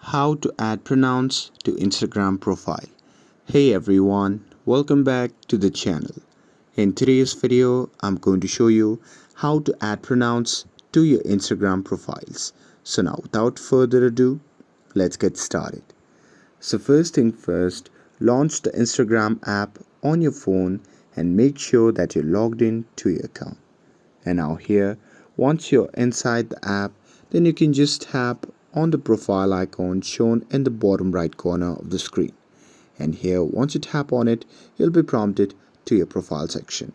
How to add pronouns to Instagram profile. Hey everyone, welcome back to the channel. In today's video, I'm going to show you how to add pronouns to your Instagram profiles. So now without further ado, let's get started. So first thing first, launch the Instagram app on your phone and make sure that you're logged in to your account. And now here, once you're inside the app, then you can just tap on the profile icon shown in the bottom right corner of the screen. And here, once you tap on it, you'll be prompted to your profile section.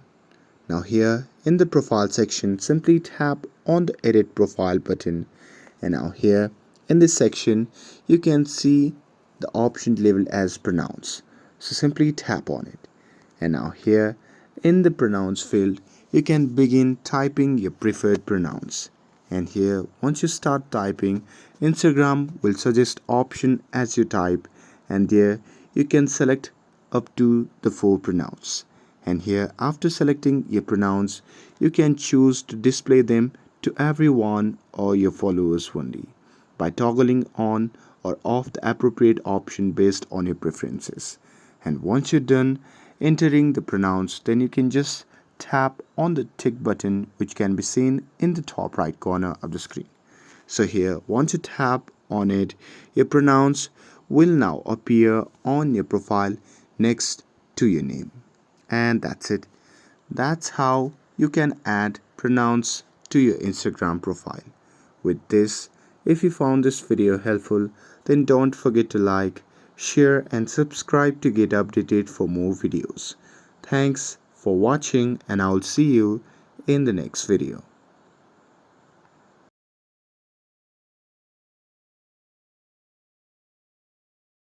Now here in the profile section, simply tap on the edit profile button. And now here in this section, you can see the option labeled as pronouns. So simply tap on it. And now here in the pronouns field, you can begin typing your preferred pronouns. And here once you start typing, Instagram will suggest option as you type, and there you can select up to the 4 pronouns. And here after selecting your pronouns, you can choose to display them to everyone or your followers only by toggling on or off the appropriate option based on your preferences. And once you're done entering the pronouns, then you can just tap on the tick button, which can be seen in the top right corner of the screen. So here, once you tap on it, your pronouns will now appear on your profile next to your name. And that's it. That's how you can add pronouns to your Instagram profile. With this, if you found this video helpful, then don't forget to like, share and subscribe to get updated for more videos. Thanks for watching, and I'll see you in the next video.